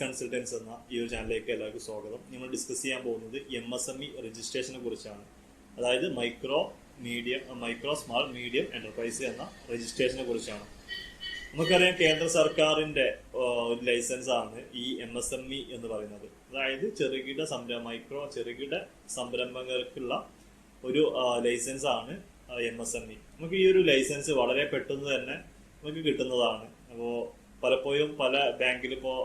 Consultants എന്ന ഈ ഒരു ചാനലിലേക്ക് എല്ലാവർക്കും സ്വാഗതം. നമ്മൾ ഡിസ്കസ് ചെയ്യാൻ പോകുന്നത് MSME രജിസ്ട്രേഷനെ കുറിച്ചാണ്. അതായത് മൈക്രോ സ്മാൾ മീഡിയം എന്റർപ്രൈസ് എന്ന രജിസ്ട്രേഷനെ കുറിച്ചാണ്. നമുക്കറിയാം, കേന്ദ്ര സർക്കാരിന്റെ ഒരു ലൈസൻസ് ആണ് ഈ MSME എന്ന് പറയുന്നത്. അതായത് ചെറുകിട സംരംഭകർക്കുള്ള ഒരു ലൈസൻസ് ആണ് MSME. നമുക്ക് ഈ ഒരു ലൈസൻസ് വളരെ പെട്ടെന്ന് തന്നെ നമുക്ക് കിട്ടുന്നതാണ്. അപ്പോൾ പലപ്പോഴും പല ബാങ്കിൽ ഇപ്പോൾ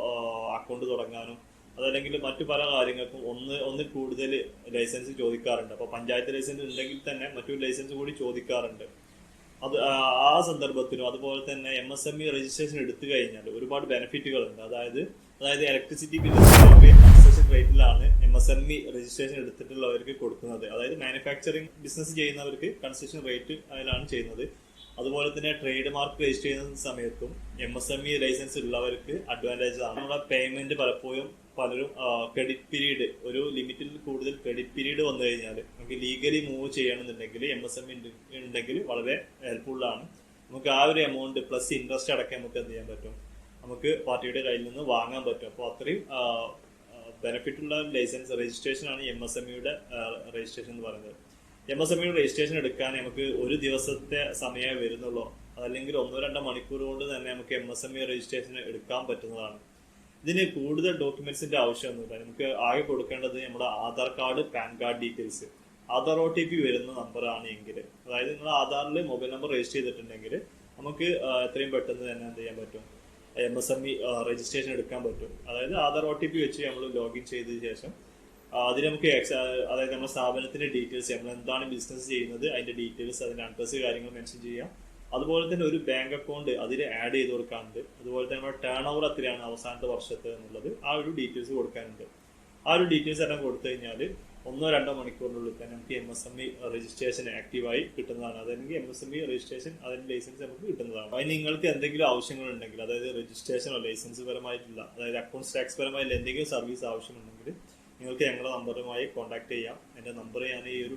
അക്കൗണ്ട് തുടങ്ങാനും അതല്ലെങ്കിൽ മറ്റു പല കാര്യങ്ങൾക്കും ഒന്നിൽ കൂടുതൽ ലൈസൻസ് ചോദിക്കാറുണ്ട്. അപ്പോൾ പഞ്ചായത്ത് ലൈസൻസ് ഉണ്ടെങ്കിൽ തന്നെ മറ്റൊരു ലൈസൻസ് കൂടി ചോദിക്കാറുണ്ട്. അത് ആ സന്ദർഭത്തിലും അതുപോലെ തന്നെ MSME രജിസ്ട്രേഷൻ എടുത്തു കഴിഞ്ഞാൽ ഒരുപാട് ബെനിഫിറ്റുകളുണ്ട്. അതായത് ഇലക്ട്രിസിറ്റി ബില്ല് കൺസെഷൻ റേറ്റിലാണ് MSME രജിസ്ട്രേഷൻ എടുത്തിട്ടുള്ളവർക്ക് കൊടുക്കുന്നത്. അതായത് മാനുഫാക്ചറിങ് ബിസിനസ് ചെയ്യുന്നവർക്ക് കൺസെഷൻ റേറ്റ് അതിലാണ് ചെയ്യുന്നത്. അതുപോലെ തന്നെ ട്രേഡ് മാർക്ക് രജിസ്റ്റർ ചെയ്യുന്ന സമയത്തും MSME ലൈസൻസ് ഉള്ളവർക്ക് അഡ്വാൻറ്റേജ് ആണ്. നമ്മുടെ പേയ്മെന്റ് പലപ്പോഴും പലരും ക്രെഡിറ്റ് പീരീഡ്, ഒരു ലിമിറ്റിൽ കൂടുതൽ ക്രെഡിറ്റ് പീരീഡ് വന്നു കഴിഞ്ഞാൽ നമുക്ക് ലീഗലി മൂവ് ചെയ്യണമെന്നുണ്ടെങ്കിൽ MSME ഉണ്ടെങ്കിൽ വളരെ ഹെൽപ്ഫുൾ ആണ്. നമുക്ക് ആ ഒരു എമൗണ്ട് പ്ലസ് ഇൻട്രസ്റ്റ് അടക്കം നമുക്ക് എന്ത് ചെയ്യാൻ പറ്റും, നമുക്ക് പാർട്ടിയുടെ കയ്യിൽ നിന്ന് വാങ്ങാൻ പറ്റും. അപ്പോൾ അത്രയും ബെനിഫിറ്റ് ഉള്ള ലൈസൻസ് രജിസ്ട്രേഷൻ ആണ് MSMEയുടെ രജിസ്ട്രേഷൻ എന്ന് പറയുന്നത്. MSMEയുടെ രജിസ്ട്രേഷൻ എടുക്കാൻ നമുക്ക് ഒരു ദിവസത്തെ സമയമേ വരുന്നുള്ളൂ. അതല്ലെങ്കിൽ 1-2 മണിക്കൂർ കൊണ്ട് തന്നെ നമുക്ക് MSME രജിസ്ട്രേഷൻ എടുക്കാൻ പറ്റുന്നതാണ്. ഇതിന് കൂടുതൽ ഡോക്യുമെന്റ്സിന്റെ ആവശ്യമൊന്നുമില്ല. നമുക്ക് ആകെ കൊടുക്കേണ്ടത് നമ്മുടെ Aadhaar card, pan card details, Aadhaar OTP വരുന്ന നമ്പറാണ് എങ്കിൽ, അതായത് നിങ്ങൾ ആധാറിൽ മൊബൈൽ നമ്പർ രജിസ്റ്റർ ചെയ്തിട്ടുണ്ടെങ്കിൽ നമുക്ക് എത്രയും പെട്ടെന്ന് തന്നെ എന്ത് ചെയ്യാൻ പറ്റും, MSME രജിസ്ട്രേഷൻ എടുക്കാൻ പറ്റും. അതായത് ആധാർ OTP വെച്ച് നമ്മൾ ലോഗിൻ ചെയ്തതിനു ശേഷം അതിൽ നമുക്ക് അതായത് നമ്മുടെ സ്ഥാപനത്തിന്റെ ഡീറ്റെയിൽസ്, നമ്മൾ എന്താണ് ബിസിനസ് ചെയ്യുന്നത് അതിന്റെ ഡീറ്റെയിൽസ്, അതിന്റെ അഡ്രസ് കാര്യങ്ങൾ മെൻഷൻ ചെയ്യാം. അതുപോലെ തന്നെ ഒരു ബാങ്ക് അക്കൗണ്ട് അതിൽ ആഡ് ചെയ്ത് കൊടുക്കാനുണ്ട്. അതുപോലെ തന്നെ നമ്മുടെ ടേൺ ഓവർ എത്രയാണ് അവസാനത്തെ വർഷത്തെ എന്നുള്ളത് ആ ഒരു ഡീറ്റെയിൽസ് കൊടുക്കാനുണ്ട്. ആ ഒരു ഡീറ്റെയിൽസ് എല്ലാം കൊടുത്തു കഴിഞ്ഞാൽ 1-2 മണിക്കൂറിനുള്ളിൽ തന്നെ നമുക്ക് MSME രജിസ്ട്രേഷൻ ആക്റ്റീവായി കിട്ടുന്നതാണ്. അതല്ലെങ്കിൽ MSME രജിസ്ട്രേഷൻ അതിന്റെ ലൈസൻസ് നമുക്ക് കിട്ടുന്നതാണ്. അതിന് നിങ്ങൾക്ക് എന്തെങ്കിലും ആവശ്യങ്ങൾ ഉണ്ടെങ്കിൽ, അതായത് രജിസ്ട്രേഷനോ ലൈസൻസ് പരമായിട്ടുള്ള, അതായത് അക്കൗണ്ട്സ് ടാക്സ് പരമായിട്ടുള്ള എന്തെങ്കിലും സർവീസ് ആവശ്യമുണ്ടെങ്കിൽ നിങ്ങൾക്ക് ഞങ്ങളുടെ നമ്പറുമായി കോൺടാക്ട് ചെയ്യാം. എൻ്റെ നമ്പർ ഞാൻ ഈ ഒരു